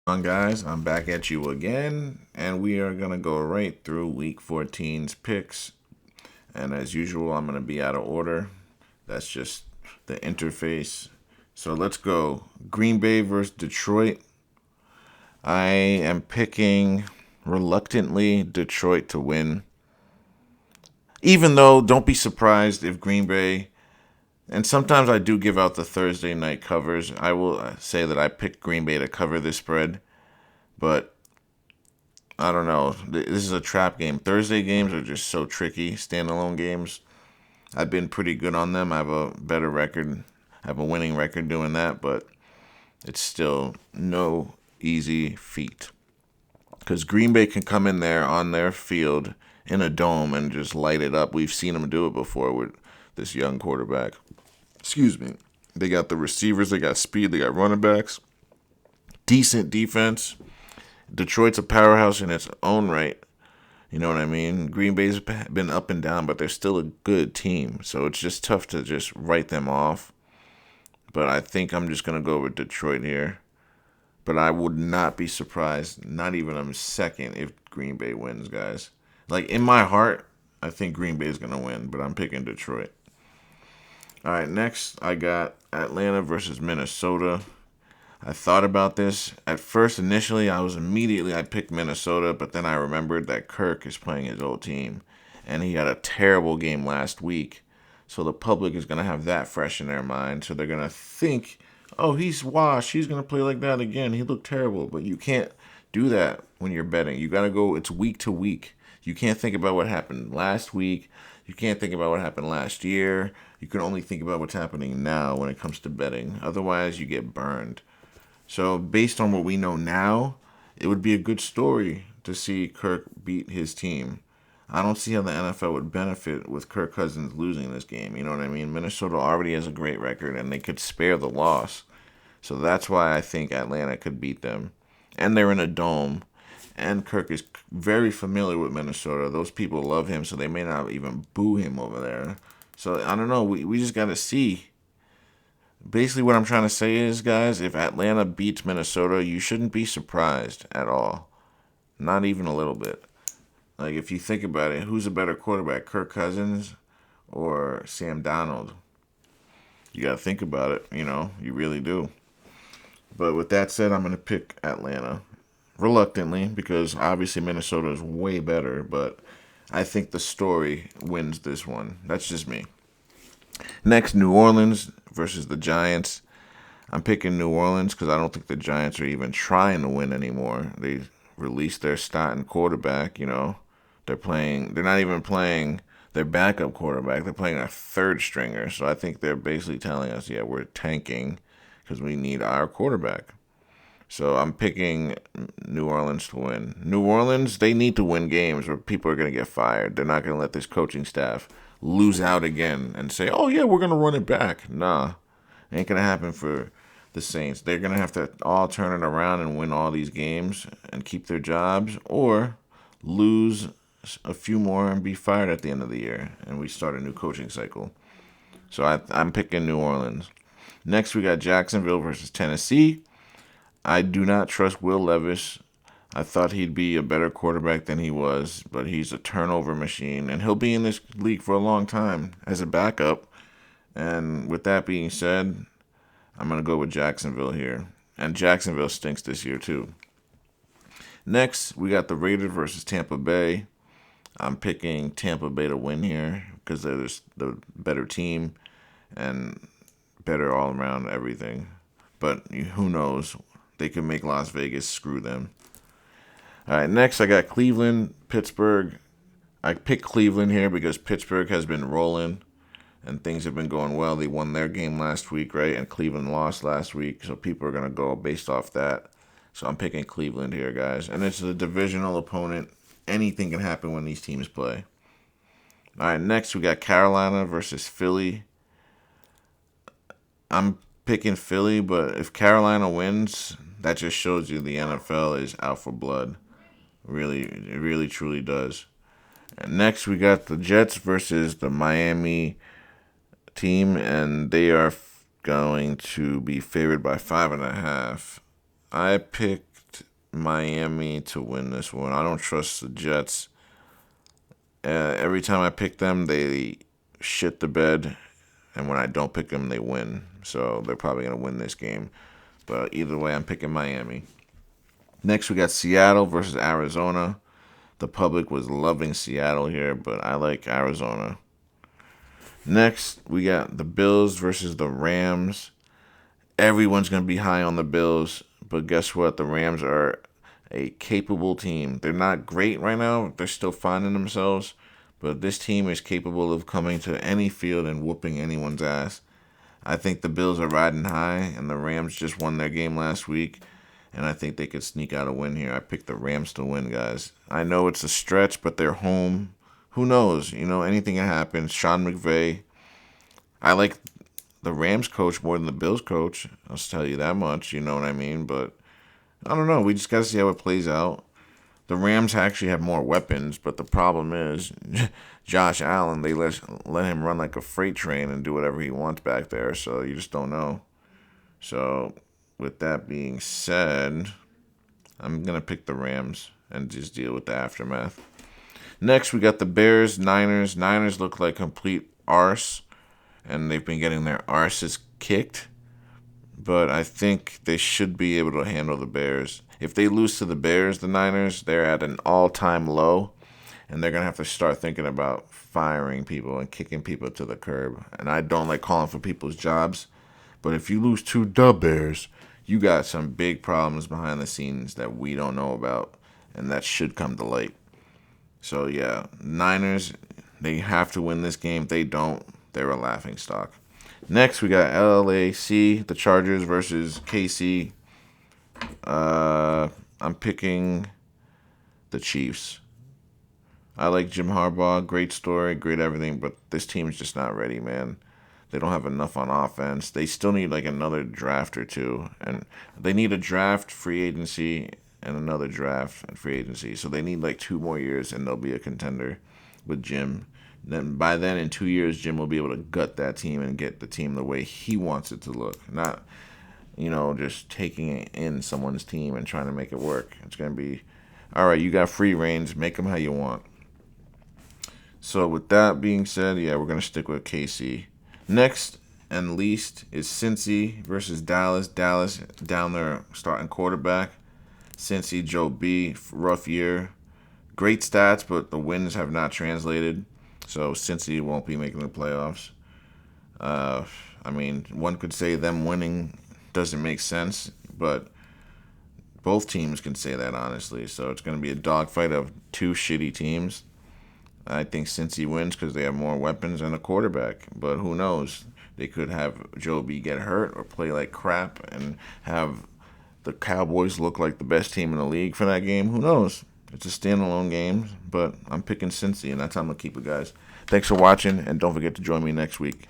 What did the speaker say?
On guys, I'm back at you again, and we are gonna go right through Week 14's picks. And as usual, I'm gonna be out of order. That's just the interface. So let's go. Green Bay versus Detroit. I am picking reluctantly Detroit to win. Even though, don't be surprised if Green Bay, and sometimes I do give out the Thursday night covers. I will say that I picked Green Bay to cover this spread, but I don't know. This is a trap game. Thursday games are just so tricky. Standalone games. I've been pretty good on them. I have a better record. I have a winning record doing that, but it's still no easy feat. Because Green Bay can come in there on their field in a dome and just light it up. We've seen them do it before with this young quarterback. Excuse me. They got the receivers, they got speed, they got running backs, decent defense. Detroit's a powerhouse in its own right. You know what I mean? Green Bay's been up and down, but they're still a good team. So it's just tough to just write them off. But I think I'm just going to go with Detroit here. But I would not be surprised, not even a second, if Green Bay wins, guys. Like, in my heart, I think Green Bay is going to win, but I'm picking Detroit. All right, next I got Atlanta versus Minnesota. I thought about this. At first, initially, I picked Minnesota, but then I remembered that Kirk is playing his old team, and he had a terrible game last week. So the public is going to have that fresh in their mind. So they're going to think, oh, he's washed. He's going to play like that again. He looked terrible. But you can't do that when you're betting. You got to go, it's week to week. You can't think about what happened last week. You can't think about what happened last year. You can only think about what's happening now when it comes to betting. Otherwise, you get burned. So, based on what we know now, it would be a good story to see Kirk beat his team. I don't see how the NFL would benefit with Kirk Cousins losing this game. You know what I mean? Minnesota already has a great record and they could spare the loss. So that's why I think Atlanta could beat them. And they're in a dome. And Kirk is very familiar with Minnesota. Those people love him, so they may not even boo him over there. So I don't know. We just got to see. Basically, what I'm trying to say is, guys, if Atlanta beats Minnesota, you shouldn't be surprised at all. Not even a little bit. Like, if you think about it, who's a better quarterback, Kirk Cousins or Sam Donald? You got to think about it, you really do. But with that said, I'm going to pick Atlanta. Reluctantly, because obviously Minnesota is way better, but I think the story wins this one. That's just me. Next, New Orleans versus the Giants. I'm picking New Orleans because I don't think the Giants are even trying to win anymore. They released their starting quarterback. They're not even playing their backup quarterback. They're playing a third stringer. So I think they're basically telling us, yeah, we're tanking because we need our quarterback. So I'm picking New Orleans to win. New Orleans, they need to win games or people are going to get fired. They're not going to let this coaching staff lose out again and say, oh, yeah, we're going to run it back. Nah, ain't going to happen for the Saints. They're going to have to all turn it around and win all these games and keep their jobs or lose a few more and be fired at the end of the year. And we start a new coaching cycle. So I'm picking New Orleans. Next, we got Jacksonville versus Tennessee. I do not trust Will Levis. I thought he'd be a better quarterback than he was, but he's a turnover machine, and he'll be in this league for a long time as a backup. And with that being said, I'm going to go with Jacksonville here. And Jacksonville stinks this year, too. Next, we got the Raiders versus Tampa Bay. I'm picking Tampa Bay to win here because they're the better team and better all around everything. But who knows? They could make Las Vegas screw them. All right, next I got Cleveland, Pittsburgh. I picked Cleveland here because Pittsburgh has been rolling and things have been going well. They won their game last week, right? And Cleveland lost last week, so people are going to go based off that. So I'm picking Cleveland here, guys. And it's a divisional opponent. Anything can happen when these teams play. All right, next we got Carolina versus Philly. I'm picking Philly, but if Carolina wins, that just shows you the NFL is out for blood. Really, it really truly does. And next we got the Jets versus the Miami team, and they are going to be favored by 5.5. I picked Miami to win this one. I don't trust the Jets. Every time I pick them, they shit the bed, and when I don't pick them, they win. So they're probably gonna win this game. But either way, I'm picking Miami. Next, we got Seattle versus Arizona. The public was loving Seattle here, but I like Arizona. Next, we got the Bills versus the Rams. Everyone's going to be high on the Bills, but guess what? The Rams are a capable team. They're not great right now. They're still finding themselves, but this team is capable of coming to any field and whooping anyone's ass. I think the Bills are riding high, and the Rams just won their game last week, and I think they could sneak out a win here. I picked the Rams to win, guys. I know it's a stretch, but they're home. Who knows? Anything can happen. Sean McVay. I like the Rams coach more than the Bills coach. I'll tell you that much. You know what I mean? But I don't know. We just got to see how it plays out. The Rams actually have more weapons, but the problem is Josh Allen. They let him run like a freight train and do whatever he wants back there. So you just don't know. So with that being said, I'm gonna pick the Rams and just deal with the aftermath. Next, we got the Bears, Niners. Niners look like complete arse, and they've been getting their arses kicked. But I think they should be able to handle the Bears. If they lose to the Bears, the Niners, they're at an all-time low, and they're going to have to start thinking about firing people and kicking people to the curb. And I don't like calling for people's jobs, but if you lose to the Bears, you got some big problems behind the scenes that we don't know about, and that should come to light. So, yeah, Niners, they have to win this game. If they don't, they're a laughing stock. Next, we got LAC, the Chargers versus KC. I'm picking the Chiefs. I like Jim Harbaugh. Great story, great everything, but this team's just not ready, man. They don't have enough on offense. They still need like another draft or two, and they need a draft, free agency, and another draft and free agency. So they need like 2 more years, and they'll be a contender with Jim. Then by then, in 2 years, Jim will be able to gut that team and get the team the way he wants it to look, not just taking in someone's team and trying to make it work. It's gonna be, all right. You got free reigns, make them how you want. So with that being said, yeah, we're gonna stick with KC. Next and least is Cincy versus Dallas. Dallas down their starting quarterback. Cincy, Joe B, rough year. Great stats, but the wins have not translated. So Cincy won't be making the playoffs. One could say them winning doesn't make sense, but both teams can say that honestly. So it's going to be a dogfight of 2 shitty teams. I think Cincy wins because they have more weapons and a quarterback. But who knows? They could have Joe B get hurt or play like crap and have the Cowboys look like the best team in the league for that game. Who knows? It's a standalone game, but I'm picking Cincy, and that's how I'm going to keep it, guys. Thanks for watching, and don't forget to join me next week.